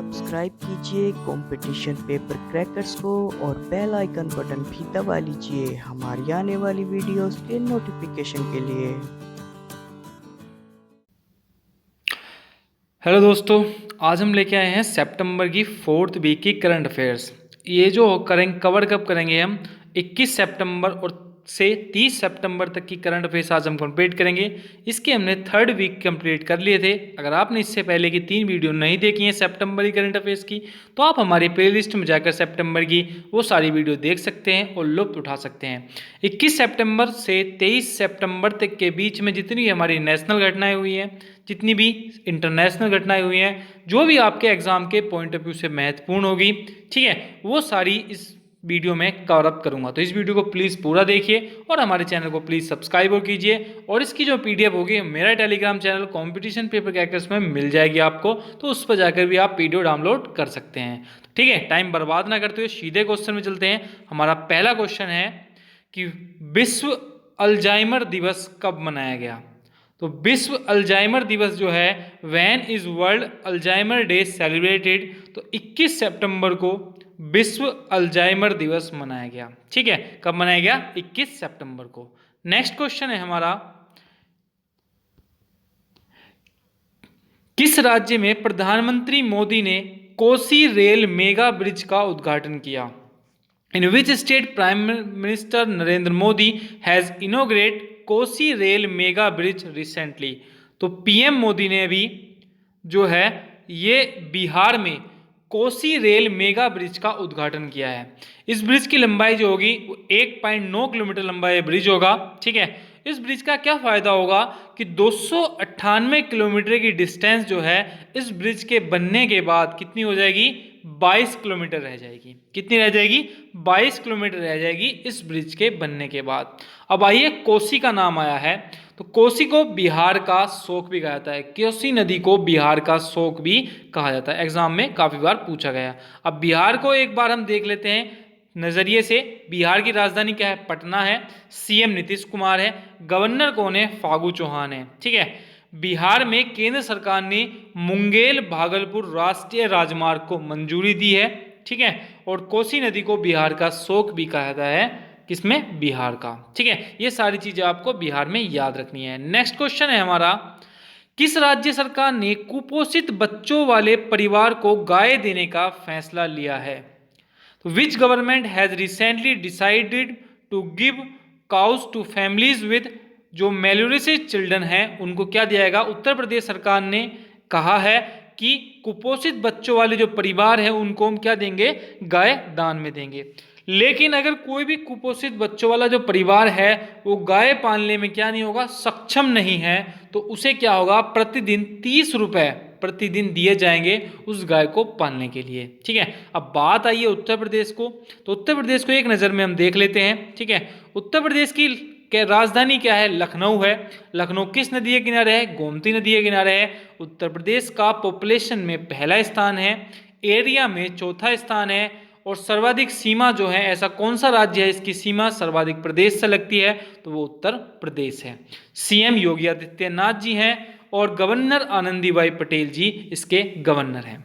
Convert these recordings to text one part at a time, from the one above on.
Subscribe कीजिए competition paper crackers को और बेल आइकन बटन भी दबा लीजिए हमारी आने वाली वीडियोस के नोटिफिकेशन के लिए। हेलो दोस्तों, आज हम लेके आए हैं सितंबर की 4th वीक की करंट अफेयर्स। ये जो कवर कब करेंगे हम 21 सितंबर और से 30 सितंबर तक की करंट अफेयर्स आज हम कंप्लीट करेंगे। इसके हमने 3rd वीक कंप्लीट कर लिए थे। अगर आपने इससे पहले की 3 वीडियो नहीं देखी हैं सितंबर की करंट अफेयर्स की, तो आप हमारी प्लेलिस्ट में जाकर सितंबर की वो सारी वीडियो देख सकते हैं और लुत्फ उठा सकते हैं। 21 सितंबर से 23 सितंबर तक के बीच में जितनी हमारी नेशनल घटनाएं हुई हैं, जितनी भी इंटरनेशनल घटनाएं हुई हैं, जो भी आपके एग्जाम के पॉइंट ऑफ व्यू से महत्वपूर्ण होगी, ठीक है, वो सारी इस वीडियो में कवर अप करूंगा। तो इस वीडियो को प्लीज़ पूरा देखिए और हमारे चैनल को प्लीज़ सब्सक्राइब और कीजिए। और इसकी जो पीडीएफ होगी मेरा Telegram channel competition paper crackers में मिल जाएगी आपको, तो उस पर जाकर भी आप पीडीएफ डाउनलोड कर सकते हैं। ठीक है, टाइम बर्बाद ना करते हुए सीधे क्वेश्चन में चलते हैं। हमारा पहला क्वेश्चन है कि विश्व अल्जाइमर दिवस कब मनाया गया। तो विश्व अल्जाइमर दिवस जो है, when is world Alzheimer day celebrated, तो 21 सितंबर को विश्व अल्जाइमर दिवस मनाया गया। ठीक है, कब मनाया गया? 21 सितंबर को। नेक्स्ट क्वेश्चन है हमारा, किस राज्य में प्रधानमंत्री मोदी ने कोसी रेल मेगा ब्रिज का उद्घाटन किया? In which state prime minister Narendra Modi has inaugurate Kosi rail mega bridge recently? तो पीएम मोदी ने अभी जो है ये बिहार में कोसी रेल मेगा ब्रिज का उद्घाटन किया है। इस ब्रिज की लंबाई जो होगी वो 1.9 किलोमीटर लंबा ये ब्रिज होगा। ठीक है, इस ब्रिज का क्या फायदा होगा कि 298 किलोमीटर की डिस्टेंस जो है इस ब्रिज के बनने के बाद कितनी हो जाएगी? 22 किलोमीटर रह जाएगी। कितनी रह जाएगी? 22 किलोमीटर रह जाएगी इस ब्रिज के बनने के बाद। अब आइए, कोसी का नाम आया है, तो कोसी को बिहार का शोक भी कहा जाता है। कोसी नदी को बिहार का शोक भी कहा जाता है, एग्जाम में काफी बार पूछा गया। अब बिहार को एक बार हम देख लेते हैं नजरिए से। बिहार की राजधानी क्या है? पटना है। सीएम नीतीश कुमार है। गवर्नर कौन है? फागू चौहान है। ठीक है, बिहार में केंद्र सरकार ने मुंगेर भागलपुर राष्ट्रीय राजमार्ग को मंजूरी दी है। ठीक है, और कोसी नदी को बिहार का शोक भी कहा जाता है। किसमें? बिहार का। ठीक है, ये सारी चीजें आपको बिहार में याद रखनी है। नेक्स्ट क्वेश्चन है हमारा, किस राज्य सरकार ने कुपोषित बच्चों वाले परिवार को गाय देने का फैसला लिया है? तो which government has recently decided to give cows to families with, जो मेल्यूरिसिस चिल्ड्रन हैं उनको क्या दिया जाएगा? उत्तर प्रदेश सरकार ने कहा है कि कुपोषित बच्चों वाले जो परिवार है उनको हम क्या देंगे? गाय दान में देंगे। लेकिन अगर कोई भी कुपोषित बच्चों वाला जो परिवार है वो गाय पालने में क्या नहीं होगा? सक्षम नहीं है, तो उसे क्या होगा? प्रतिदिन 30 रुपए प्रतिदिन दिए जाएंगे उस गाय को पालने के लिए। ठीक है, अब बात आई है उत्तर प्रदेश को, तो उत्तर प्रदेश को एक नज़र में हम देख लेते हैं। ठीक है, उत्तर प्रदेश की राजधानी क्या है? लखनऊ है। लखनऊ किस नदी के किनारे है? गोमती नदी के किनारे है। उत्तर प्रदेश का पॉपुलेशन में पहला स्थान है, एरिया में चौथा स्थान है, और सर्वाधिक सीमा जो है, ऐसा कौन सा राज्य है इसकी सीमा सर्वाधिक प्रदेश से लगती है? तो वो उत्तर प्रदेश है। सीएम योगी आदित्यनाथ जी हैं और गवर्नर आनंदीबाई पटेल जी इसके गवर्नर हैं।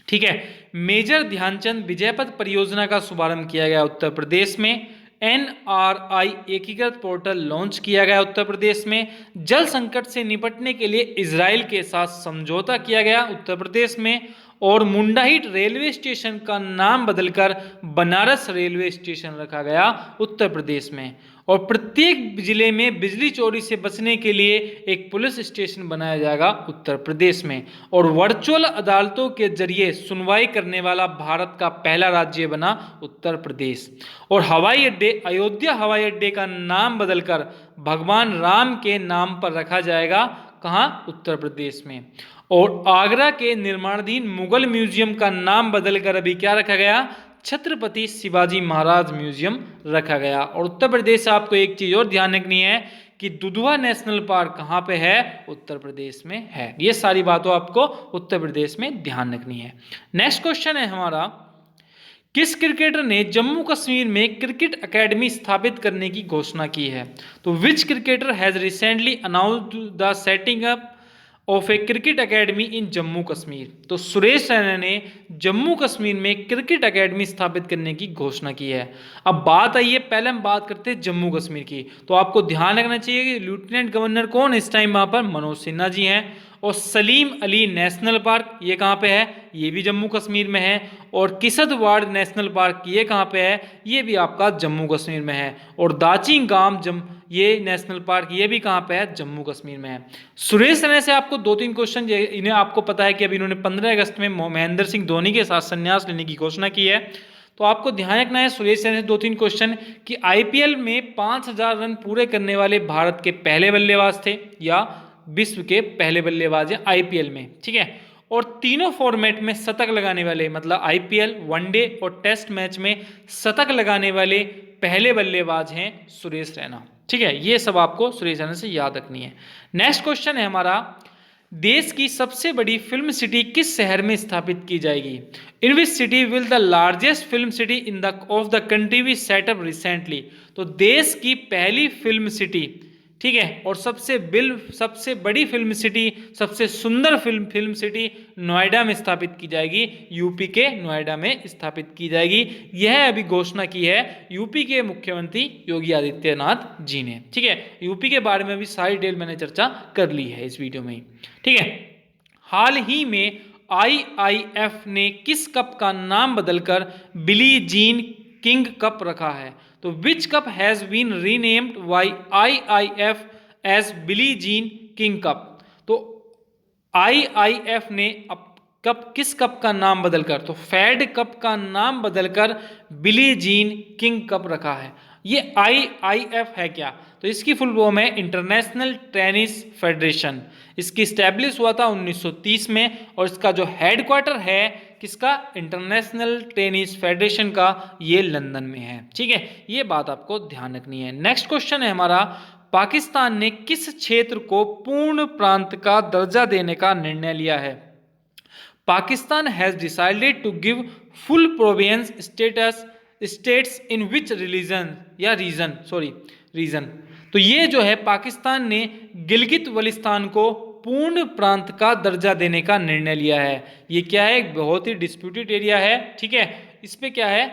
ठीक है, मेजर ध्यानचंद विजयपथ परियोजना का शुभारंभ किया गया उत्तर प्रदेश में। एनआरआई एकीकृत पोर्टल लॉन्च किया गया उत्तर प्रदेश में। जल संकट से निपटने के लिए इजराइल के साथ समझौता किया गया उत्तर प्रदेश में। और मुंडाहिट रेलवे स्टेशन का नाम बदलकर बनारस रेलवे स्टेशन रखा गया उत्तर प्रदेश में। और प्रत्येक जिले में बिजली चोरी से बचने के लिए एक पुलिस स्टेशन बनाया जाएगा उत्तर प्रदेश में। और वर्चुअल अदालतों के जरिए सुनवाई करने वाला भारत का पहला राज्य बना उत्तर प्रदेश। और हवाई अड्डे, अयोध्या हवाई अड्डे का नाम बदलकर भगवान राम के नाम पर रखा जाएगा। कहाँ? उत्तर प्रदेश में। और आगरा के निर्माणाधीन मुगल म्यूजियम का नाम बदलकर अभी क्या रखा गया? छत्रपति शिवाजी महाराज म्यूजियम रखा गया। और उत्तर प्रदेश से आपको एक चीज और ध्यान रखनी है कि दुधवा नेशनल पार्क कहाँ पे है? उत्तर प्रदेश में है। ये सारी बातों आपको उत्तर प्रदेश में ध्यान रखनी है। नेक्स्ट क्वेश्चन है हमारा, किस क्रिकेटर ने जम्मू कश्मीर में क्रिकेट एकेडमी स्थापित करने की घोषणा की है? तो which cricketer has recently announced the setting up of a cricket academy in Jammu Kashmir. तो सुरेश रैना ने जम्मू कश्मीर में क्रिकेट एकेडमी स्थापित करने की घोषणा की है। अब बात आई है, पहले हम बात करते हैं जम्मू कश्मीर की। तो आपको ध्यान रखना चाहिए कि लेफ्टिनेंट गवर्नर कौन इस टाइम वहां पर, मनोज सिन्हा जी हैं। और सलीम अली नेशनल पार्क ये कहाँ पे है, ये भी जम्मू कश्मीर में है। और किसतवाड़ नेशनल पार्क ये कहाँ पे है, ये भी आपका जम्मू कश्मीर में है। और दाचिंग गाम ये नेशनल पार्क ये भी कहाँ पे है, जम्मू कश्मीर में है। सुरेश रैना से आपको 2-3 क्वेश्चन, इन्हें आपको पता है कि अभी इन्होंने 15 अगस्त में महेंद्र सिंह धोनी के साथ संन्यास लेने की घोषणा की है। तो आपको ध्यान रखना है सुरेश रैना से 2-3 क्वेश्चन कि आईपीएल में 5000 रन पूरे करने वाले भारत के पहले बल्लेबाज थे या विश्व के पहले बल्लेबाज हैं आईपीएल में, ठीक है। और तीनों फॉर्मेट में शतक लगाने वाले, मतलब आईपीएल, वनडे और टेस्ट मैच में शतक लगाने वाले पहले बल्लेबाज हैं सुरेश रैना, ठीक है। ये सब आपको सुरेश रैना से याद रखनी है। नेक्स्ट क्वेश्चन है हमारा, देश की सबसे बड़ी फिल्म सिटी किस शहर में स्थापित की जाएगी? In which city will the largest film city in the of the country be set up recently? तो देश की पहली फिल्म सिटी, ठीक है, और सबसे बड़ी फिल्म सिटी, सबसे सुंदर फिल्म सिटी नोएडा में स्थापित की जाएगी, यूपी के नोएडा में स्थापित की जाएगी। यह अभी घोषणा की है यूपी के मुख्यमंत्री योगी आदित्यनाथ जी ने, ठीक है। यूपी के बारे में भी सारी डिटेल मैंने चर्चा कर ली है इस वीडियो में, ठीक है। हाल ही में आईआईएफ ने किस कप का नाम बदलकर बिली जीन किंग कप रखा है? तो which cup has been renamed by IIF as Billie Jean King cup? तो आईआईएफ ने किस कप का नाम बदलकर, तो फेड कप का नाम बदलकर बिली जीन किंग कप रखा है। ये आईआईएफ है क्या? तो इसकी फुल फॉर्म है इंटरनेशनल टेनिस फेडरेशन। इसकी स्टैब्लिश हुआ था 1930 में और इसका जो हेडक्वार्टर है किसका, इंटरनेशनल टेनिस फेडरेशन का, ये लंदन में है, ठीक है। ये बात आपको ध्यान रखनी है। नेक्स्ट क्वेश्चन है हमारा, पाकिस्तान ने किस क्षेत्र को पूर्ण प्रांत का दर्जा देने का निर्णय लिया है? Pakistan has decided to give full province status in which region. तो ये जो है पाकिस्तान ने गिलगित बल्तिस्तान को पूर्ण प्रांत का दर्जा देने का निर्णय लिया है। ये क्या है, एक बहुत ही डिस्प्यूटेड एरिया है, ठीक है। इस पे क्या है,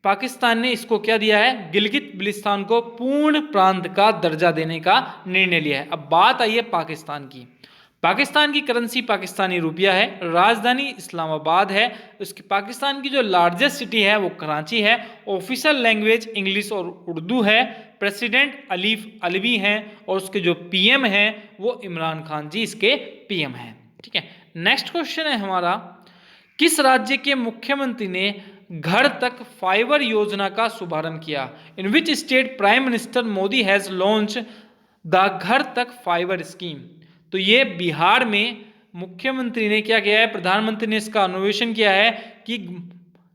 पाकिस्तान ने इसको क्या दिया है, गिलगित बल्तिस्तान को पूर्ण प्रांत का दर्जा देने का निर्णय लिया है। अब बात आई है पाकिस्तान की। पाकिस्तान की करेंसी पाकिस्तानी रुपया है, राजधानी इस्लामाबाद है, उसकी पाकिस्तान की जो लार्जेस्ट सिटी है वो कराची है, ऑफिशियल लैंग्वेज इंग्लिश और उर्दू है, प्रेसिडेंट अलवी हैं और उसके जो पीएम हैं वो इमरान खान जी इसके पीएम हैं, ठीक है। नेक्स्ट क्वेश्चन है हमारा, किस राज्य के मुख्यमंत्री ने घर तक फाइबर योजना का शुभारंभ किया? In which state prime minister Modi has launch the Ghar Tak fibre scheme? तो ये बिहार में मुख्यमंत्री ने क्या किया है, प्रधानमंत्री ने इसका अन्वेषण किया है कि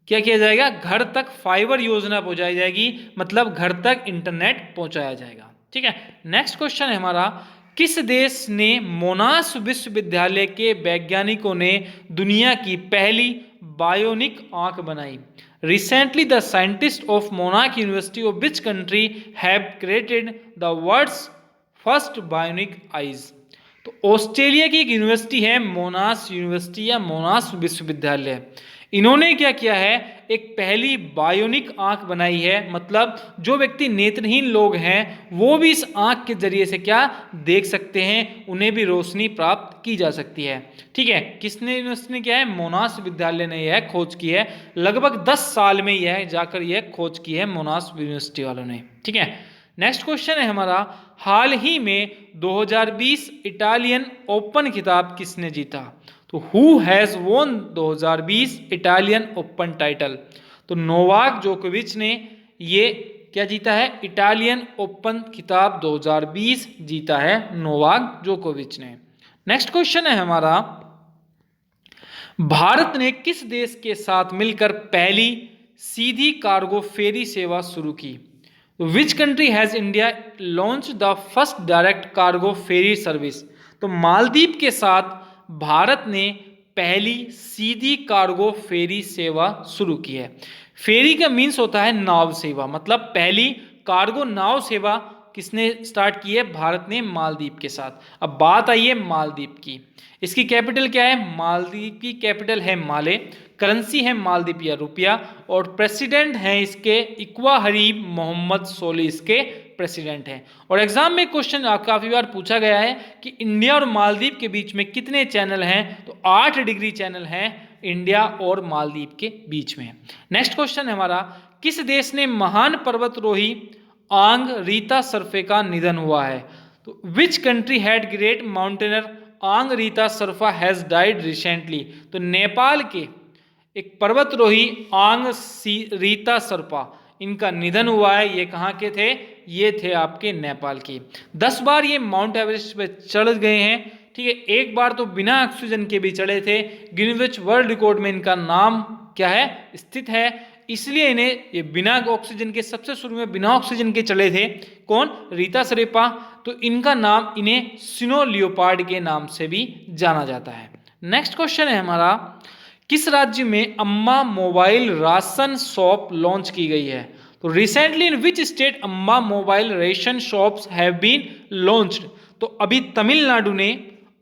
क्या किया जाएगा, घर तक फाइबर योजना पहुंचाई जाएगी, मतलब घर तक इंटरनेट पहुंचाया जाएगा, ठीक है। नेक्स्ट क्वेश्चन है हमारा, किस देश ने मोनाश विश्वविद्यालय के वैज्ञानिकों ने दुनिया की पहली बायोनिक आंख बनाई? Recently the scientist of Monash university of which country have created the world's first bionic eyes? तो ऑस्ट्रेलिया की एक यूनिवर्सिटी है मोनाश यूनिवर्सिटी या मोनाश विश्वविद्यालय, इन्होंने क्या किया है, एक पहली बायोनिक आंख बनाई है, मतलब जो व्यक्ति नेत्रहीन लोग हैं वो भी इस आंख के जरिए से क्या देख सकते हैं, उन्हें भी रोशनी प्राप्त की जा सकती है, ठीक है। किसने यूनिवर्सिटी ने किया है, मोनाश विद्यालय ने यह खोज की है, लगभग 10 साल में यह जाकर यह खोज की है मोनाश यूनिवर्सिटी वालों ने, ठीक है। नेक्स्ट क्वेश्चन है हमारा, हाल ही में 2020 इटालियन ओपन खिताब किसने जीता? तो हु हैज वोन 2020 इटालियन ओपन टाइटल? तो नोवाक जोकोविच ने ये क्या जीता है, इटालियन ओपन खिताब 2020 जीता है नोवाक जोकोविच ने। नेक्स्ट क्वेश्चन है हमारा, भारत ने किस देश के साथ मिलकर पहली सीधी कार्गो फेरी सेवा शुरू की? Which country has India launch the first direct cargo ferry service? तो मालदीव के साथ भारत ने पहली सीधी कार्गो फेरी सेवा शुरू की है। फेरी का मीन्स होता है नाव सेवा, मतलब पहली कार्गो नाव सेवा किसने स्टार्ट की है? भारत ने मालदीव के साथ। अब बात आई है मालदीव की। इसकी कैपिटल क्या है? मालदीव की कैपिटल है माले, करेंसी है मालदीव या रुपया, और प्रेसिडेंट हैं इसके इक्वा हरीब मोहम्मद सोली इसके प्रेसिडेंट हैं। और एग्जाम में क्वेश्चन काफी बार पूछा गया है कि इंडिया और मालदीव के बीच में कितने चैनल हैं? तो 8 डिग्री चैनल हैं इंडिया और मालदीव के बीच में। नेक्स्ट क्वेश्चन है हमारा, किस देश ने महान पर्वतरोही आंग रीता सर्फे का निधन हुआ है? तो which country had great mountaineer आंग रीता सर्फा हैज डाइड रिसेंटली? तो नेपाल के एक पर्वतरोही आंग रीता सर्पा, इनका निधन हुआ है। ये कहाँ के थे? ये थे आपके नेपाल के। 10 बार ये माउंट एवरेस्ट पे चढ़ गए हैं, ठीक है। एक बार तो बिना ऑक्सीजन के भी चढ़े थे। गिनीज वर्ल्ड रिकॉर्ड में इनका नाम क्या है? स्थित है, इसलिए इन्हें ये बिना ऑक्सीजन के, सबसे शुरू में बिना ऑक्सीजन के चले थे। कौन? रीता सर्पा। तो इनका नाम, इन्हें स्नो लियोपार्ड के नाम से भी जाना जाता है। नेक्स्ट क्वेश्चन है हमारा, किस राज्य में अम्मा मोबाइल राशन शॉप लॉन्च की गई है? तो recently in which state Amma mobile ration shops have been launched? तो अभी तमिलनाडु ने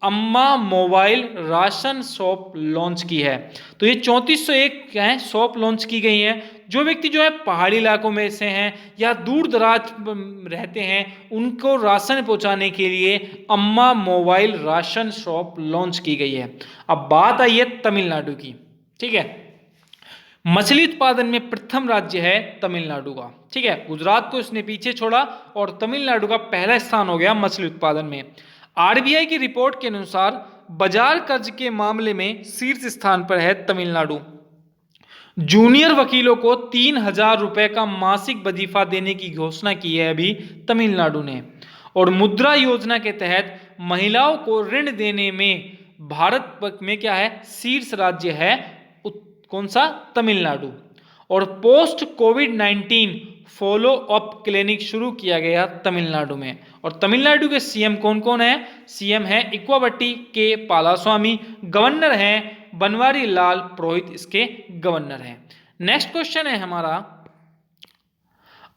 अम्मा मोबाइल राशन शॉप लॉन्च की है। तो ये 3401 क्या है? शॉप लॉन्च की गई है। जो व्यक्ति जो है पहाड़ी इलाकों में से हैं या दूर दराज रहते हैं, उनको राशन पहुंचाने के लिए अम्मा मोबाइल राशन शॉप लॉन्च की गई है। अब बात आई है तमिलनाडु की, ठीक है। मछली उत्पादन में प्रथम राज्य है तमिलनाडु का, ठीक है। गुजरात को इसने पीछे छोड़ा और तमिलनाडु का पहला स्थान हो गया मछली उत्पादन में। आरबीआई की रिपोर्ट के अनुसार बाजार कर्ज के मामले में शीर्ष स्थान पर है तमिलनाडु। जूनियर वकीलों को 3,000 रुपए का मासिक वजीफा देने की घोषणा की है अभी तमिलनाडु ने। और मुद्रा योजना के तहत महिलाओं को ऋण देने में भारत में क्या है? शीर्ष राज्य है कौन सा? तमिलनाडु। और पोस्ट कोविड-19 फॉलो अप क्लिनिक शुरू किया गया तमिलनाडु में। और तमिलनाडु के सीएम कौन कौन है? सीएम है इक्वावटी के पालास्वामी, गवर्नर हैं बनवारी लाल पुरोहित, इसके गवर्नर हैं। नेक्स्ट क्वेश्चन है हमारा,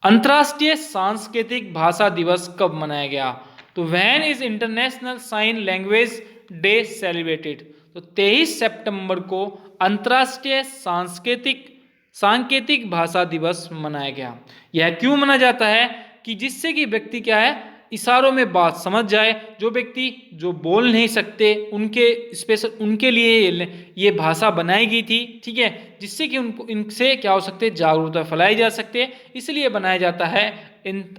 अंतर्राष्ट्रीय सांस्कृतिक भाषा दिवस कब मनाया गया? तो when is international sign language day celebrated? तो 23 सितंबर को अंतर्राष्ट्रीय सांकेतिक भाषा दिवस मनाया गया। यह क्यों मनाया जाता है? कि जिससे कि व्यक्ति क्या है? इशारों में बात समझ जाए। जो व्यक्ति जो बोल नहीं सकते, उनके स्पेशल उनके लिए ये भाषा बनाई गई थी, ठीक है, जिससे कि उनको इनसे क्या हो सकते? जागरूकता फैलाई जा सकते है। इसलिए बनाया जाता है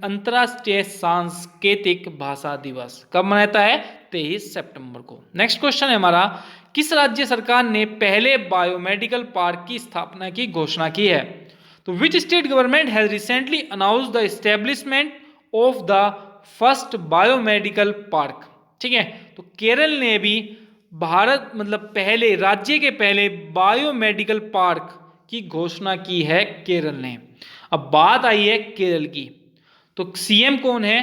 अंतर्राष्ट्रीय सांकेतिक भाषा दिवस। कब मनाता है? 23 सितंबर को। नेक्स्ट क्वेश्चन है हमारा, किस राज्य सरकार ने पहले बायोमेडिकल पार्क की स्थापना की घोषणा की है? तो which state government has recently announced the establishment of the first biomedical park? ठीक है, तो केरल ने भी भारत पहले राज्य के पहले बायोमेडिकल पार्क की घोषणा की है केरल ने। अब बात आई है केरल की, तो सीएम कौन है?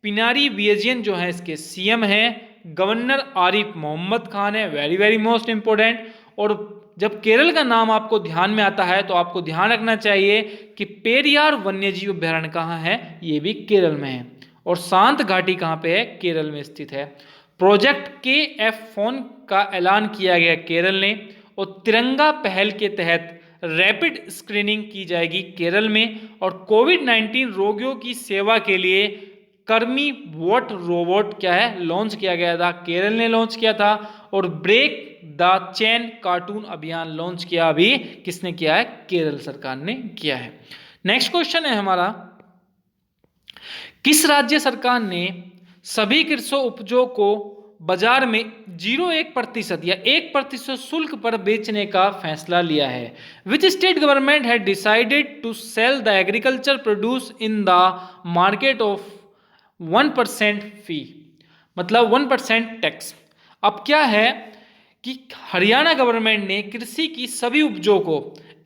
पिनारी विजयन जो है इसके सीएम है। गवर्नर आरिफ मोहम्मद खान है, वेरी वेरी मोस्ट इंपोर्टेंट। और जब केरल का नाम आपको ध्यान में आता है तो आपको ध्यान रखना चाहिए कि पेरियार वन्यजीव अभ्यारण्य कहाँ है? ये भी केरल में है। और शांत घाटी कहाँ पे है? केरल में स्थित है। प्रोजेक्ट KF4 का ऐलान किया गया केरल ने। और तिरंगा पहल के तहत रैपिड स्क्रीनिंग की जाएगी केरल में। और कोविड-19 रोगियों की सेवा के लिए कर्मी वोट रोबोट क्या है? लॉन्च किया गया था, केरल ने लॉन्च किया था। और ब्रेक द चेन कार्टून अभियान लॉन्च किया अभी किसने किया है? केरल सरकार ने किया है। नेक्स्ट क्वेश्चन है हमारा, किस राज्य सरकार ने सभी कृषि उपजों को बाजार में 0.1% या 1% शुल्क पर बेचने का फैसला लिया है? Which state government had decided to sell the agriculture produce in the market of 1% fee, 1% tax. अब क्या है कि हरियाणा गवर्नमेंट ने कृषि की सभी उपजों को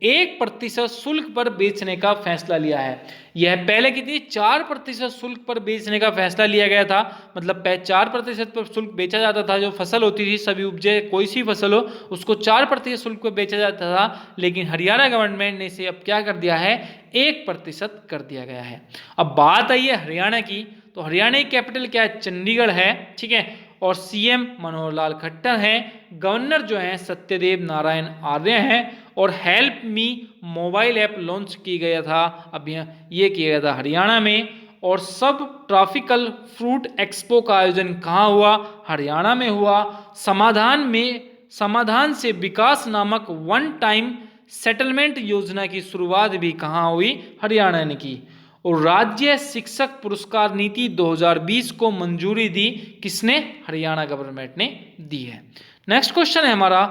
1% शुल्क पर बेचने का फैसला लिया है। यह पहले कितनी 4% शुल्क पर बेचने का फैसला लिया गया था। 4% पर शुल्क बेचा जाता था। जो फसल होती थी, सभी उपजे कोई सी फसल हो उसको 4% शुल्क पर बेचा जाता था। लेकिन हरियाणा गवर्नमेंट ने इसे अब क्या कर दिया है? 1% कर दिया गया है। अब बात आई है हरियाणा की, तो हरियाणा की कैपिटल क्या है, चंडीगढ़ है, ठीक है। और सीएम मनोहर लाल खट्टर हैं, गवर्नर जो हैं सत्यदेव नारायण आर्य हैं, और help me mobile app launch की गया था, अब ये किया गया था हरियाणा में। और सब ट्रॉपिकल फ्रूट एक्सपो का आयोजन कहाँ हुआ, हरियाणा में हुआ। समाधान से विकास नामक वन टाइम सेटलमेंट योजना की शुरुआत भी कहाँ हुई, हरियाणा ने की। और राज्य शिक्षक पुरस्कार नीति 2020 को मंजूरी दी, किसने, हरियाणा गवर्नमेंट ने दी है। नेक्स्ट क्वेश्चन है हमारा,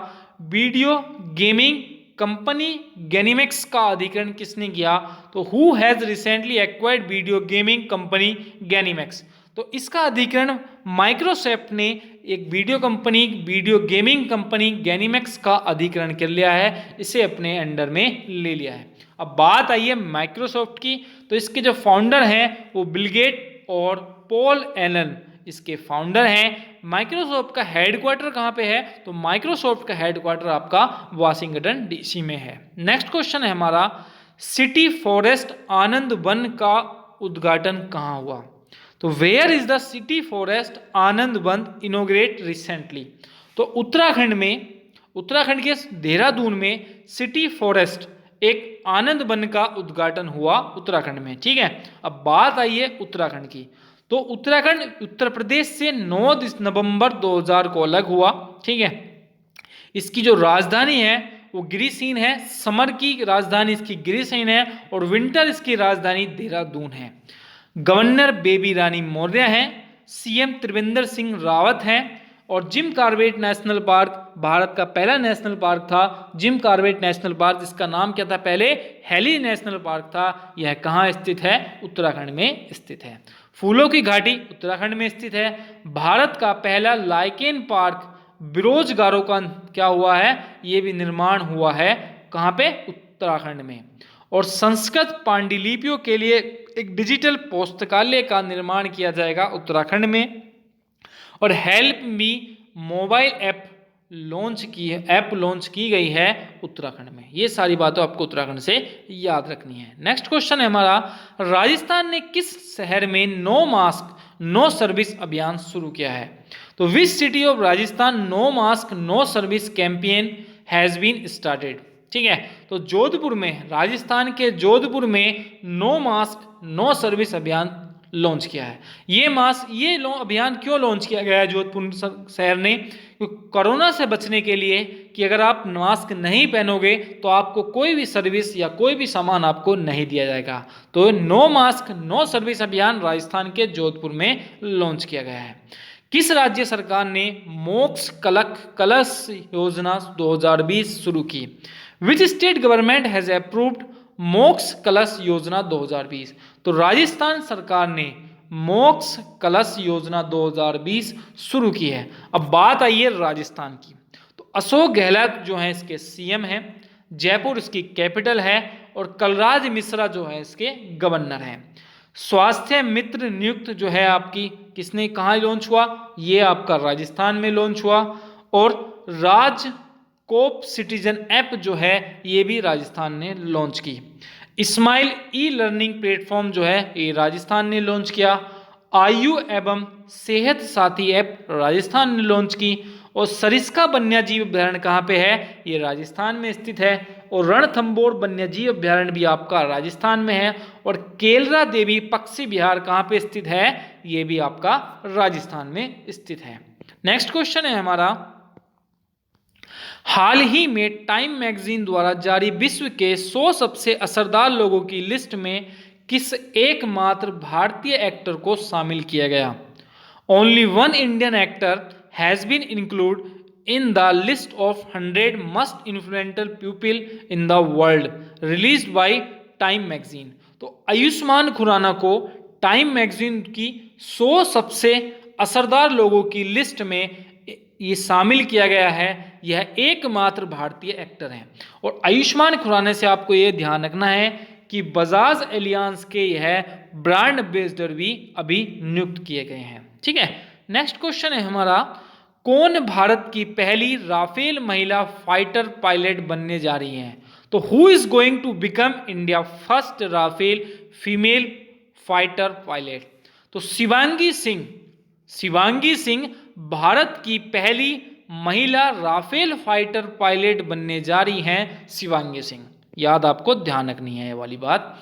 वीडियो गेमिंग कंपनी गैनिमेक्स का अधिग्रहण किसने किया, तो who has recently acquired video gaming company Ganimex, तो इसका अधिग्रहण माइक्रोसॉफ्ट ने एक वीडियो गेमिंग कंपनी गैनिमेक्स का अधिग्रहण कर लिया है, इसे अपने अंडर में ले लिया है। अब बात आई है माइक्रोसॉफ्ट की, तो इसके जो फाउंडर हैं वो बिल गेट और पॉल एलन इसके फाउंडर हैं। माइक्रोसॉफ्ट का हेडक्वार्टर कहाँ पे है, तो माइक्रोसॉफ्ट का हेडक्वार्टर आपका वाशिंगटन डीसी में है। नेक्स्ट क्वेश्चन है हमारा, सिटी फॉरेस्ट आनंद वन का उद्घाटन कहाँ हुआ, तो where is the city forest Anand Van inaugurated recently, तो उत्तराखंड के देहरादून में सिटी फॉरेस्ट एक आनंद वन का उद्घाटन हुआ उत्तराखंड में, ठीक है। अब बात आई है उत्तराखंड की, तो उत्तराखंड उत्तर प्रदेश से 9 नवंबर 2000 को अलग हुआ, ठीक है। इसकी जो राजधानी है वो गिरिसीन है, समर की राजधानी इसकी गिरिसीन है, और विंटर इसकी राजधानी देहरादून है। गवर्नर बेबी रानी मौर्य हैं, सीएम त्रिवेंद्र सिंह रावत हैं, और Jim Corbett national park Bharat का पहला नेशनल पार्क था। जिम कॉर्बेट नेशनल पार्क, जिसका नाम क्या था पहले, हेली नेशनल पार्क था। यह कहाँ स्थित है, उत्तराखंड में स्थित है। फूलों की घाटी उत्तराखंड में स्थित है। भारत का पहला लाइकेन पार्क बेरोजगारों का क्या हुआ है, ये भी निर्माण हुआ है, कहाँ पे, उत्तराखंड में। और संस्कृत पांडुलिपियों के लिए एक डिजिटल पुस्तकालय का निर्माण किया जाएगा उत्तराखंड में। और help me mobile app launch की गई है उत्तराखंड में। ये सारी बातें आपको उत्तराखंड से याद रखनी है। नेक्स्ट क्वेश्चन है हमारा, राजस्थान ने किस शहर में नो मास्क नो सर्विस अभियान शुरू किया है, तो which city of Rajasthan no mask no service campaign has been started, ठीक है। तो जोधपुर में, राजस्थान के जोधपुर में नो मास्क नो सर्विस अभियान लॉन्च किया है। ये अभियान क्यों लॉन्च किया गया है जोधपुर शहर ने, कोरोना से बचने के लिए, कि अगर आप मास्क नहीं पहनोगे तो आपको कोई भी सर्विस या कोई भी सामान आपको नहीं दिया जाएगा। तो नो मास्क नो सर्विस अभियान राजस्थान के जोधपुर में लॉन्च किया गया है। किस राज्य सरकार ने मोक्ष कलश योजना 2020 शुरू की, विच स्टेट गवर्नमेंट हैज अप्रूव्ड मोक्ष कलश योजना 2020, तो राजस्थान सरकार ने मोक्ष कलश योजना 2020 शुरू की है। अब बात आई है राजस्थान की, तो अशोक गहलोत जो है इसके सीएम हैं, जयपुर इसकी कैपिटल है, और कलराज मिश्रा जो है इसके गवर्नर हैं। स्वास्थ्य मित्र नियुक्त जो है आपकी किसने कहाँ लॉन्च हुआ, ये आपका राजस्थान में लॉन्च हुआ। और राजकोप सिटीजन ऐप जो है ये भी राजस्थान ने लॉन्च की। इस्माइल ई लर्निंग प्लेटफॉर्म जो है ये राजस्थान ने लॉन्च किया। आयु एवं सेहत साथी ऐप राजस्थान ने लॉन्च की। और सरिस्का वन्यजीव अभ्यारण्य कहाँ पे है, ये राजस्थान में स्थित है। और रणथंबोर वन्यजीव अभ्यारण्य भी आपका राजस्थान में है। और केलरा देवी पक्षी विहार कहाँ पे स्थित है, ये भी आपका राजस्थान में स्थित है। नेक्स्ट क्वेश्चन है हमारा, हाल ही में टाइम मैगजीन द्वारा जारी विश्व के 100 सबसे असरदार लोगों की लिस्ट में किस एकमात्र भारतीय एक्टर को शामिल किया गया। Only one Indian actor has been include in the list of 100 most influential people in the world released by Time magazine. तो आयुष्मान खुराना को टाइम मैगजीन की 100 सबसे असरदार लोगों की लिस्ट में ये शामिल किया गया है। यह एकमात्र भारतीय एक्टर हैं। और आयुष्मान खुराना से आपको ये ध्यान रखना है कि बजाज एलियांस के यह ब्रांड एम्बेसडर भी अभी नियुक्त किए गए हैं। ठीक है, नेक्स्ट क्वेश्चन है हमारा, कौन भारत की पहली राफेल महिला फाइटर पायलट बनने जा रही हैं। तो who is going to become India first Rafale female fighter pilot. तो शिवांगी सिंह भारत की पहली महिला राफेल फाइटर पायलट बनने जा रही हैं। शिवांगी सिंह, याद आपको ध्यान रखनी है ये वाली बात।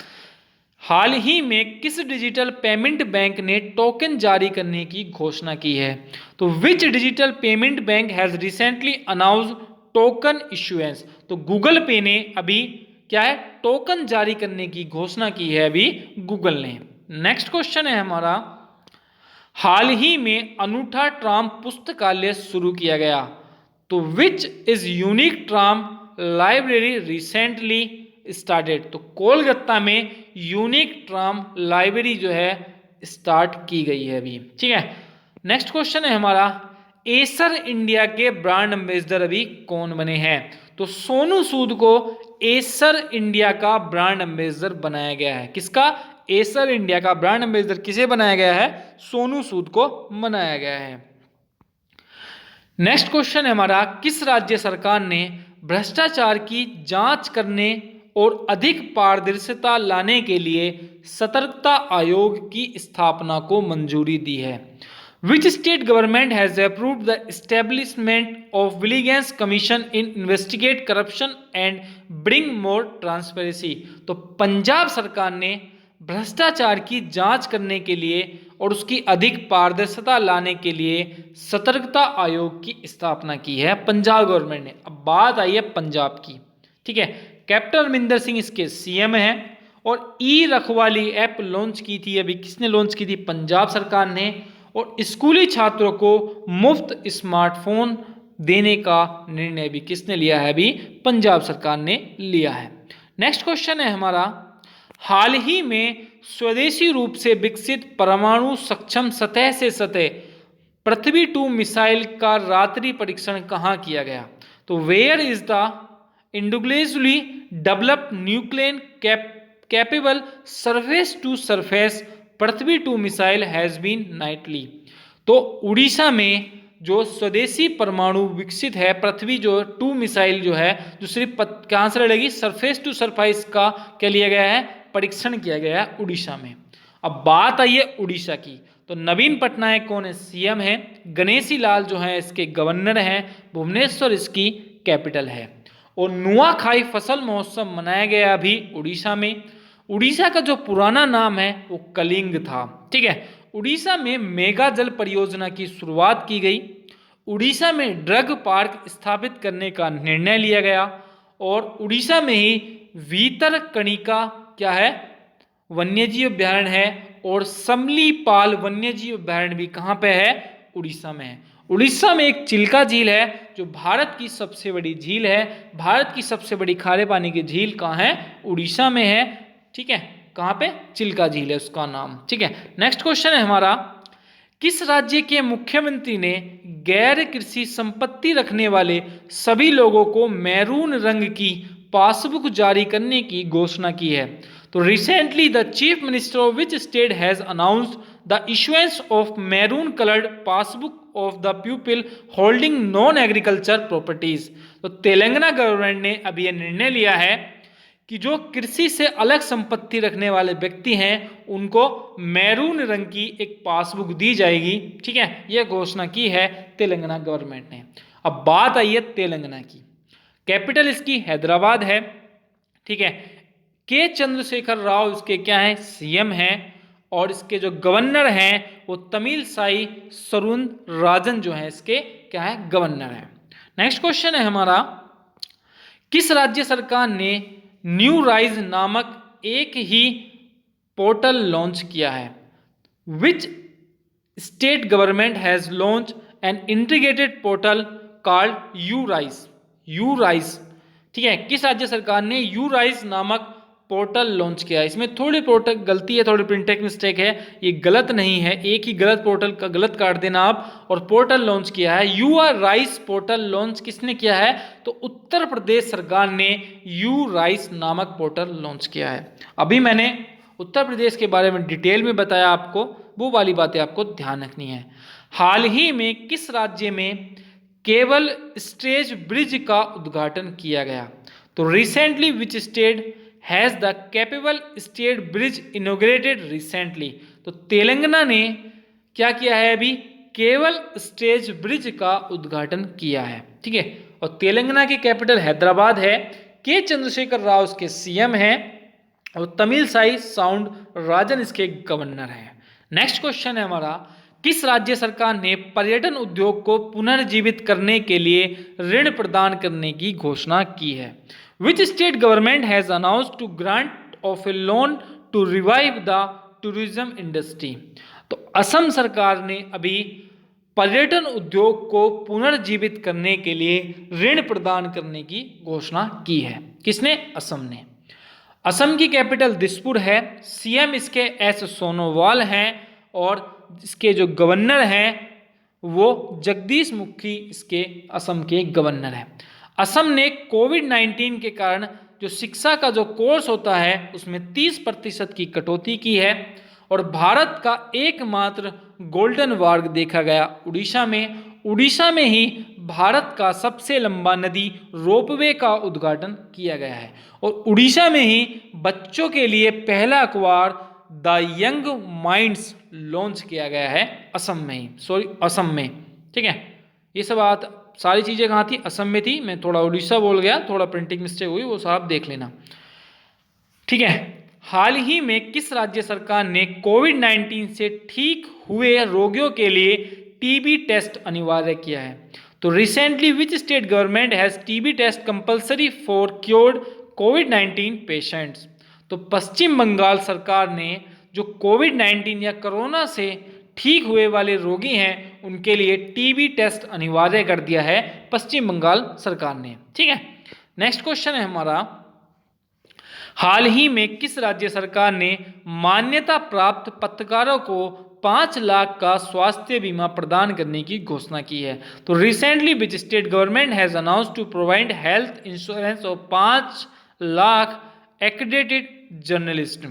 हाल ही में किस डिजिटल पेमेंट बैंक ने टोकन जारी करने की घोषणा की है? तो which digital payment bank has recently announce token issuance? तो गूगल पे ने अभी क्या है, टोकन जारी करने की घोषणा की है अभी गूगल ने। नेक्स्ट क्वेश्चन है हमारा, हाल ही में अनूठा ट्राम पुस्तकालय शुरू किया गया। तो which is unique tram library recently started? तो कोलकाता में यूनिक ट्राम लाइब्रेरी जो है स्टार्ट की गई है अभी, ठीक है। नेक्स्ट क्वेश्चन है हमारा, एसर इंडिया के ब्रांड एम्बेसडर अभी कौन बने हैं? तो सोनू सूद को एसर इंडिया का ब्रांड एम्बेसडर बनाया गया है। किसका? एसर इंडिया का ब्रांड एम्बेसडर किसे बनाया गया है? सोनू सूद को बनाया गया है। नेक्स्ट क्वेश्चन है हमारा, किस राज्य सरकार ने भ्रष्टाचार की जांच करने और अधिक पारदर्शिता लाने के लिए सतर्कता आयोग की स्थापना को मंजूरी दी है? Which state government has approved the establishment of Vigilance Commission in investigate corruption and bring more transparency? तो पंजाब सरकार ने भ्रष्टाचार की जांच करने के लिए और उसकी अधिक पारदर्शिता लाने के लिए सतर्कता आयोग की स्थापना की है पंजाब गवर्नमेंट ने। अब बात आई है पंजाब की, ठीक है। कैप्टन अमरिंदर सिंह इसके सीएम हैं और ई रखवाली ऐप लॉन्च की थी अभी, किसने लॉन्च की थी? पंजाब सरकार ने। और स्कूली छात्रों को मुफ्त स्मार्टफोन देने का निर्णय भी किसने लिया है? अभी पंजाब सरकार ने लिया है। नेक्स्ट क्वेश्चन है हमारा, हाल ही में स्वदेशी रूप से विकसित परमाणु सक्षम सतह से सतह पृथ्वी 2 मिसाइल का रात्रि परीक्षण कहाँ किया गया? तो where is the individually developed nuclear capable surface to surface Prithvi 2 missile has been nightly? तो उड़ीसा में जो स्वदेशी परमाणु विकसित है पृथ्वी जो 2 मिसाइल जो है, जो सिर्फ कहाँ से लड़ेगी? सरफेस टू सरफेस का क्या लिया गया है? परीक्षण किया गया है उड़ीसा में। अब बात आई है उड़ीसा की, तो नवीन पटनायक कौन है? सीएम है। गणेशी लाल जो है इसके गवर्नर हैं। भुवनेश्वर इसकी कैपिटल है। और नुआखाई फसल महोत्सव मनाया गया अभी उड़ीसा में। उड़ीसा का जो पुराना नाम है वो कलिंग था, ठीक है। उड़ीसा में मेगा जल परियोजना की शुरुआत की गई। उड़ीसा में ड्रग पार्क स्थापित करने का निर्णय लिया गया और उड़ीसा में ही वीतरकणिका क्या है? वन्यजीव अभ्यारण्य है। और समलीपाल वन्यजीव अभ्यारण्य भी कहाँ पे है? उड़ीसा में है। उड़ीसा में एक चिल्का झील है जो भारत की सबसे बड़ी झील है। भारत की सबसे बड़ी खारे पानी की झील कहाँ है? उड़ीसा में है, ठीक है। कहाँ पे? चिल्का झील है उसका नाम, ठीक है। नेक्स्ट क्वेश्चन है हमारा, किस राज्य के मुख्यमंत्री ने गैर कृषि संपत्ति रखने वाले सभी लोगों को मैरून रंग की पासबुक जारी करने की घोषणा की है? तो recently the chief minister of which state has announced the issuance of maroon coloured passbook of the people holding non agriculture properties? तो तेलंगाना गवर्नमेंट ने अभी यह निर्णय लिया है कि जो कृषि से अलग संपत्ति रखने वाले व्यक्ति हैं उनको मैरून रंग की एक पासबुक दी जाएगी, ठीक है। यह घोषणा की है तेलंगाना गवर्नमेंट ने। अब बात आई है तेलंगाना की, कैपिटल इसकी हैदराबाद है, ठीक है। के चंद्रशेखर राव इसके क्या हैं? सीएम हैं। और इसके जो गवर्नर हैं वो तमिलसाई सरुंदराजन जो है इसके क्या है? गवर्नर है। नेक्स्ट क्वेश्चन है हमारा, किस राज्य सरकार ने न्यू राइज नामक एक ही पोर्टल लॉन्च किया है? Which state government has launch an integrated portal called you rise, ठीक है। किस राज्य सरकार ने यू राइज नामक पोर्टल लॉन्च किया है? इसमें थोड़ी पोर्टल गलती है, थोड़ी प्रिंटेक मिस्टेक है, ये गलत नहीं है। एक ही गलत पोर्टल का गलत काट देना आप। और पोर्टल लॉन्च किया है यू राइस पोर्टल लॉन्च किसने किया है? तो उत्तर प्रदेश सरकार ने यू राइस नामक पोर्टल लॉन्च किया है। अभी मैंने उत्तर प्रदेश के बारे में डिटेल में बताया आपको, वो वाली बातें आपको ध्यान रखनी है। हाल ही में किस राज्य में केबल स्टेज ब्रिज का उद्घाटन किया गया? तो recently which state has the capable state bridge inaugurated recently? तो तेलंगाना ने क्या किया है अभी, केवल स्टेज ब्रिज का उद्घाटन किया है। ठीक है, और तेलंगाना की कैपिटल हैदराबाद है, के चंद्रशेखर राव इसके सीएम हैं और तमिल साई साउंड राजन इसके गवर्नर हैं। नेक्स्ट क्वेश्चन है हमारा, किस राज्य सरकार ने पर्यटन उद्योग को पुनर्जीवित करने के लिए ऋण प्रदान करने की घोषणा की है? Which state government has announced to grant of a loan to revive the tourism industry? तो असम सरकार ने अभी पर्यटन उद्योग को पुनर्जीवित करने के लिए ऋण प्रदान करने की घोषणा की है। किसने? असम ने। असम की कैपिटल दिसपुर है, सीएम इसके एस सोनोवाल हैं और इसके जो गवर्नर हैं वो जगदीश मुखी इसके असम के गवर्नर हैं। असम ने कोविड-19 के कारण जो शिक्षा का जो कोर्स होता है उसमें 30% की कटौती की है और भारत का एकमात्र गोल्डन वार्ग देखा गया उड़ीसा में। उड़ीसा में ही भारत का सबसे लंबा नदी रोपवे का उद्घाटन किया गया है और उड़ीसा में ही बच्चों के लिए पहला अखबार द यंग माइंड्स लॉन्च किया गया है असम में ही, असम में। ठीक है, ये सब बात सारी चीज़ें कहाँ थी? असम में थी। मैं थोड़ा उड़ीसा बोल गया, थोड़ा प्रिंटिंग मिस्टेक हुई, वो सब आप देख लेना। ठीक है, हाल ही में किस राज्य सरकार ने कोविड-19 से ठीक हुए रोगियों के लिए टीबी टेस्ट अनिवार्य किया है? तो recently which state government has TB test compulsory for cured कोविड-19 पेशेंट्स? तो पश्चिम बंगाल सरकार ने जो कोविड-19 या कोरोना से ठीक हुए वाले रोगी हैं उनके लिए टीबी टेस्ट अनिवार्य कर दिया है पश्चिम बंगाल सरकार ने। ठीक है, नेक्स्ट क्वेश्चन है हमारा, हाल ही में किस राज्य सरकार ने मान्यता प्राप्त पत्रकारों को 5 लाख का स्वास्थ्य बीमा प्रदान करने की घोषणा की है? तो recently which state government has announced to provide health insurance of 5 lakh accredited journalist?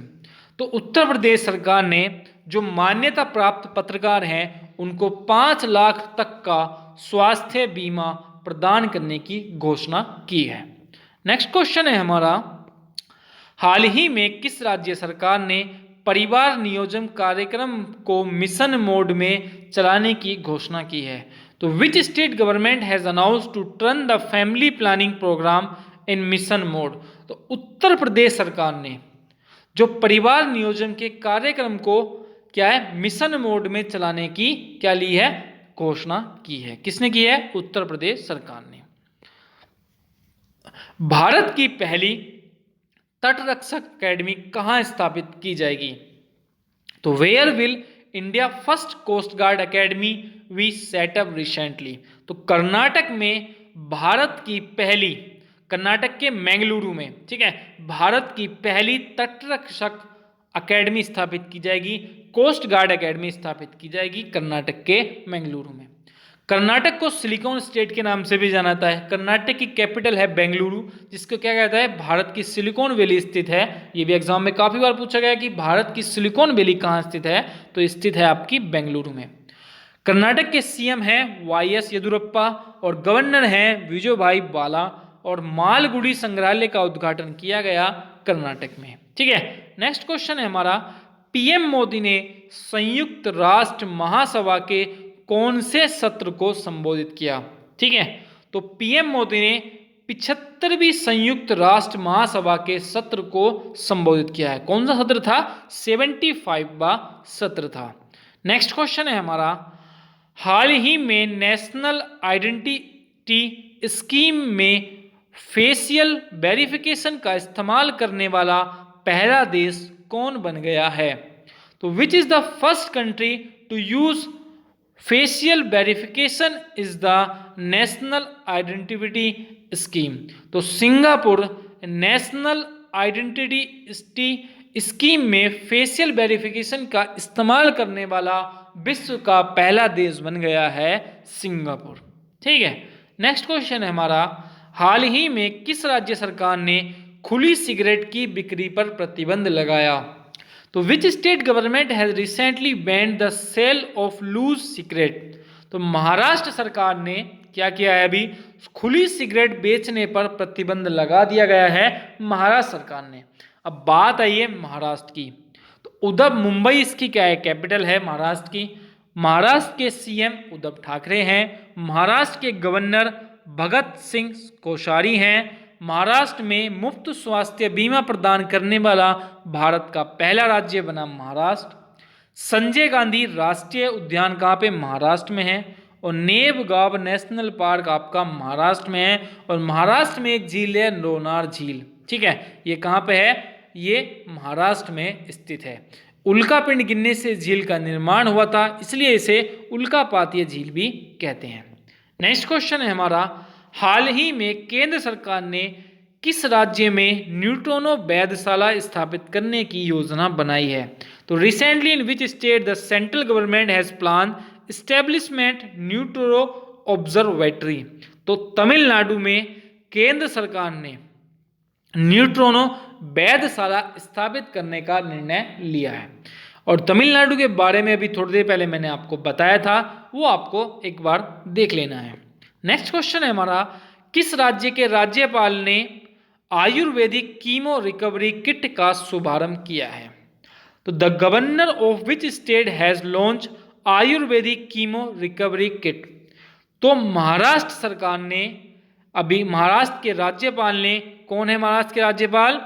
तो उत्तर प्रदेश सरकार ने जो मान्यता प्राप्त पत्रकार हैं उनको 5 लाख तक का स्वास्थ्य बीमा प्रदान करने की घोषणा की है। नेक्स्ट क्वेश्चन है हमारा, हाल ही में किस राज्य सरकार ने परिवार नियोजन कार्यक्रम को मिशन मोड में चलाने की घोषणा की है? तो which state government has announced to turn the family planning program in mission mode? तो उत्तर प्रदेश सरकार ने जो परिवार नियोजन के कार्यक्रम को क्या है, मिशन मोड में चलाने की क्या ली है, घोषणा की है। किसने की है? उत्तर प्रदेश सरकार ने। भारत की पहली तटरक्षक अकेडमी कहां स्थापित की जाएगी? तो where will India first coast guard academy be set up recently? तो कर्नाटक में भारत की पहली, कर्नाटक के मैंगलुरु में, ठीक है, भारत की पहली तटरक्षक अकेडमी स्थापित की जाएगी, कोस्ट गार्ड अकेडमी स्थापित की जाएगी कर्नाटक के मैंगलुरु में। कर्नाटक को सिलिकॉन स्टेट के नाम से भी जाना जाता है। कर्नाटक की कैपिटल है बेंगलुरु, जिसको क्या कहता है, भारत की सिलिकॉन वैली स्थित है। ये भी एग्जाम में काफी बार पूछा गया कि भारत की सिलिकॉन वैली कहाँ स्थित है, तो स्थित है आपकी बेंगलुरु में। कर्नाटक के सीएम हैं वाईएस येदुरप्पा और गवर्नर हैं विजय भाई वाला और मालगुडी संग्रहालय का उद्घाटन किया गया कर्नाटक में। ठीक है, नेक्स्ट क्वेश्चन है हमारा, पीएम मोदी ने संयुक्त राष्ट्र महासभा के कौन से सत्र को संबोधित किया? ठीक है, तो पीएम मोदी ने 75वीं संयुक्त राष्ट्र महासभा के सत्र को संबोधित किया है। कौन सा सत्र था? 75वां सत्र था। नेक्स्ट क्वेश्चन है हमारा, हाल ही में नेशनल आइडेंटिटी स्कीम में फेशियल वेरिफिकेशन का इस्तेमाल करने वाला पहला देश कौन बन गया है? तो which is the first country to use facial verification is the national identity scheme? तो सिंगापुर नेशनल आइडेंटिटी स्कीम में फेशियल वेरिफिकेशन का इस्तेमाल करने वाला विश्व का पहला देश बन गया है सिंगापुर। ठीक है, नेक्स्ट क्वेश्चन है हमारा, हाल ही में किस राज्य सरकार ने खुली सिगरेट की बिक्री पर प्रतिबंध लगाया? तो which state government has recently banned the sale of loose cigarette? तो महाराष्ट्र सरकार ने क्या किया है, अभी खुली सिगरेट बेचने पर प्रतिबंध लगा दिया गया है महाराष्ट्र सरकार ने। अब बात आई है महाराष्ट्र की, तो उद्धव, मुंबई इसकी क्या है, कैपिटल है महाराष्ट्र की। महाराष्ट्र के सीएम उद्धव ठाकरे हैं। महाराष्ट्र के गवर्नर भगत सिंह कोश्यारी हैं। महाराष्ट्र में मुफ्त स्वास्थ्य बीमा प्रदान करने वाला भारत का पहला राज्य बना महाराष्ट्र। संजय गांधी राष्ट्रीय उद्यान कहाँ पे, महाराष्ट्र में है। और नेवगांव नेशनल पार्क आपका महाराष्ट्र में है। और महाराष्ट्र में एक झील है, लोनार झील। ठीक है, ये कहाँ पे है, ये महाराष्ट्र में स्थित है। उल्का पिंड गिरने से झील का निर्माण हुआ था, इसलिए इसे उल्कापातीय झील भी कहते हैं। नेक्स्ट क्वेश्चन है हमारा, हाल ही में केंद्र सरकार ने किस राज्य में न्यूट्रोनो वैधशाला स्थापित करने की योजना बनाई है? तो recently in which state the central government has plan establishment neutrino observatory? तो तमिलनाडु में केंद्र सरकार ने न्यूट्रोनो वैधशाला स्थापित करने का निर्णय लिया है। और तमिलनाडु के बारे में अभी थोड़ी देर पहले मैंने आपको बताया था, वो आपको एक बार देख लेना है। नेक्स्ट क्वेश्चन है हमारा, किस राज्य के राज्यपाल ने आयुर्वेदिक कीमो रिकवरी किट का शुभारंभ किया है? तो the governor of which state has launch Ayurvedic chemo recovery kit? तो महाराष्ट्र सरकार ने, अभी महाराष्ट्र के राज्यपाल ने, कौन है महाराष्ट्र के राज्यपाल,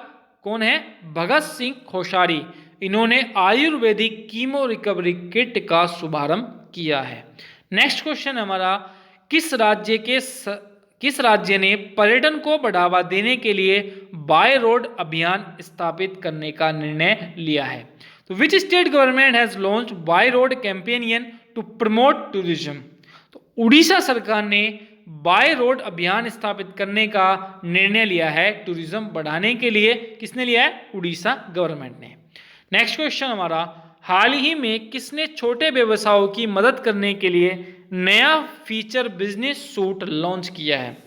कौन है, भगत सिंह कोश्यारी, इन्होंने आयुर्वेदिक कीमो रिकवरी किट का शुभारंभ किया है। नेक्स्ट क्वेश्चन हमारा, किस राज्य ने पर्यटन को बढ़ावा देने के लिए बाय रोड अभियान स्थापित करने का निर्णय लिया है? तो which state government has launch by road campaign to promote tourism? तो उड़ीसा सरकार ने बाय रोड अभियान स्थापित करने का निर्णय लिया है टूरिज्म बढ़ाने के लिए। किसने लिया है? उड़ीसा गवर्नमेंट ने। नेक्स्ट क्वेश्चन हमारा, हाल ही में किसने छोटे व्यवसायों की मदद करने के लिए नया फीचर बिजनेस सूट लॉन्च किया है?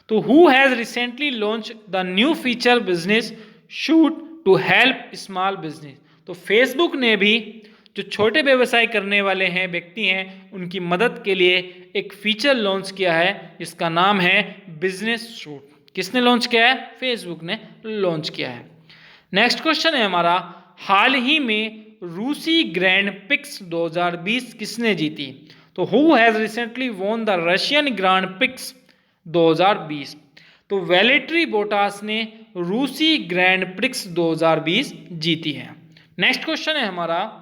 तो who has recently launch the new feature business suite to help small business? तो फेसबुक ने भी जो छोटे व्यवसाय करने वाले हैं, व्यक्ति हैं, उनकी मदद के लिए एक फीचर लॉन्च किया है जिसका नाम है बिजनेस सूट। किसने लॉन्च किया है? फेसबुक ने लॉन्च किया है। नेक्स्ट क्वेश्चन है हमारा, हाल ही में रूसी ग्रैंड पिक्स 2020 किसने जीती? तो who has recently won the Russian grand pics 2020? तो वैलेटरी बोटास ने रूसी ग्रैंड प्रिक्स 2020 जीती है। नेक्स्ट क्वेश्चन है हमारा,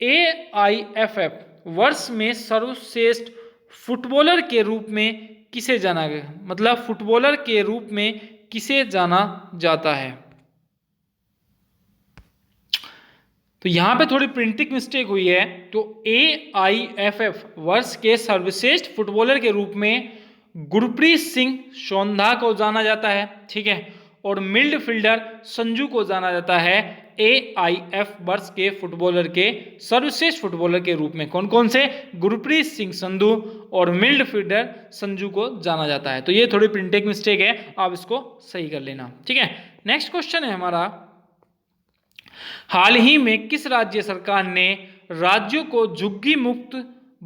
AIFF वर्ष में सर्वश्रेष्ठ फुटबॉलर के रूप में किसे जाना गया, मतलब फुटबॉलर के रूप में किसे जाना जाता है? तो यहां पे थोड़ी प्रिंटिंग मिस्टेक हुई है। तो AIFF वर्ष के सर्वश्रेष्ठ फुटबॉलर के रूप में गुरप्रीत सिंह सोंधा को जाना जाता है, ठीक है। और मिडफील्डर संजू को जाना जाता है AIF वर्ष के फुटबॉलर के सर्वश्रेष्ठ फुटबॉलर के रूप में। कौन कौन से? गुरप्रीत सिंह संधू और मिडफील्डर संजू को जाना जाता है। तो ये थोड़ी प्रिंटिंग मिस्टेक है, आप इसको सही कर लेना, ठीक है। नेक्स्ट क्वेश्चन है हमारा, हाल ही में किस राज्य सरकार ने राज्यों को झुग्गी मुक्त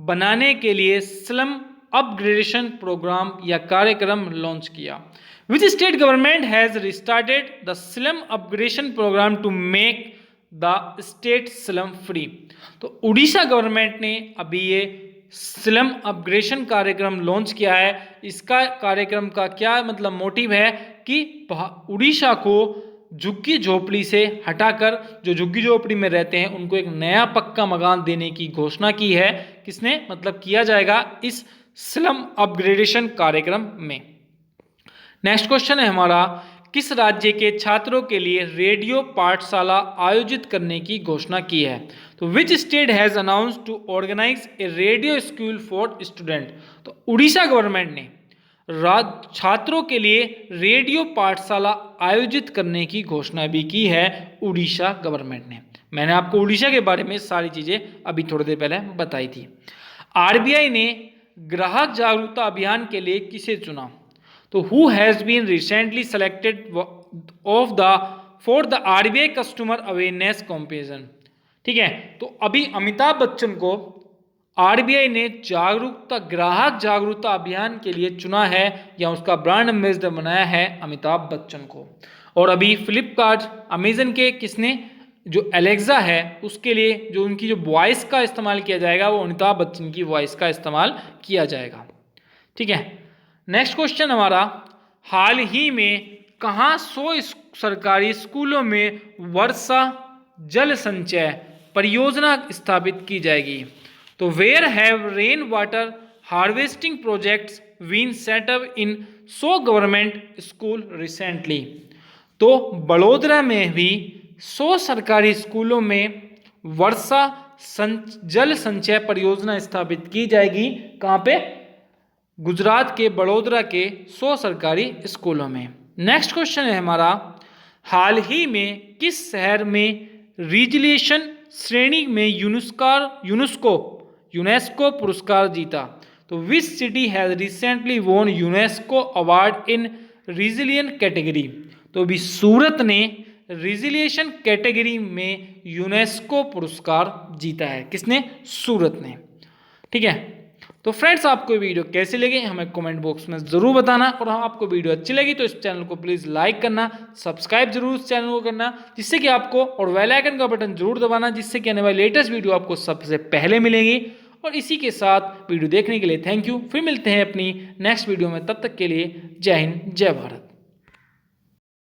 बनाने के लिए स्लम अपग्रेडेशन प्रोग्राम या कार्यक्रम लॉन्च किया? Which state government has restarted the slum upgradation program to make the state slum free? तो उड़ीसा गवर्नमेंट ने अभी ये स्लम अपग्रेडेशन कार्यक्रम लॉन्च किया है। इसका कार्यक्रम का क्या मतलब मोटिव है कि उड़ीसा को झुग्गी झोपड़ी से हटाकर जो झुग्गी झोपड़ी में रहते हैं उनको एक नया पक्का मकान देने की घोषणा की है। किसने? मतलब किया जाएगा इस स्लम अपग्रेडेशन कार्यक्रम में। नेक्स्ट क्वेश्चन है हमारा, किस राज्य के छात्रों के लिए रेडियो पाठशाला आयोजित करने की घोषणा की है? तो which state has announced to organise a radio school for student? तो उड़ीसा गवर्नमेंट ने छात्रों के लिए रेडियो पाठशाला आयोजित करने की घोषणा भी की है उड़ीसा गवर्नमेंट ने। मैंने आपको उड़ीसा के बारे में सारी चीजें अभी थोड़ी देर पहले बताई थी। RBI ने ग्राहक जागरूकता अभियान के लिए किसे चुना? तो who has been recently selected for the RBI customer awareness campaign? ठीक है, तो अभी अमिताभ बच्चन को RBI ने ग्राहक जागरूकता अभियान के लिए चुना है या उसका ब्रांड एम्बेसडर बनाया है अमिताभ बच्चन को। और अभी फ्लिपकार्ट, अमेजन के किसने जो एलेक्सा है उसके लिए जो उनकी जो वॉइस का इस्तेमाल किया जाएगा वो अमिताभ बच्चन की वॉइस का इस्तेमाल किया जाएगा। ठीक है, नेक्स्ट क्वेश्चन हमारा, हाल ही में कहाँ 100 सरकारी स्कूलों में वर्षा जल संचय परियोजना स्थापित की जाएगी? तो where have rain water harvesting projects been set up in 100 government school recently? तो बड़ोदरा में भी 100 सरकारी स्कूलों में वर्षा जल संचय परियोजना स्थापित की जाएगी। कहाँ पे? गुजरात के बड़ोदरा के 100 सरकारी स्कूलों में। नेक्स्ट क्वेश्चन है हमारा, हाल ही में किस शहर में रिजिलेशन श्रेणी में यूनेस्को पुरस्कार जीता? तो which city has recently won UNESCO award in resilience category? तो अभी सूरत ने रिजिलिएशन कैटेगरी में यूनेस्को पुरस्कार जीता है। किसने? सूरत ने। ठीक है, तो फ्रेंड्स आपको वीडियो कैसे लगे हमें कमेंट बॉक्स में ज़रूर बताना, और आपको वीडियो अच्छी लगी तो इस चैनल को प्लीज़ लाइक करना, सब्सक्राइब जरूर इस चैनल को करना जिससे कि आपको, और बेल आइकन का बटन जरूर दबाना जिससे कि आने वाली लेटेस्ट वीडियो आपको सबसे पहले मिलेगी। और इसी के साथ वीडियो देखने के लिए थैंक यू। फिर मिलते हैं अपनी नेक्स्ट वीडियो में, तब तक के लिए जय हिंद जय भारत।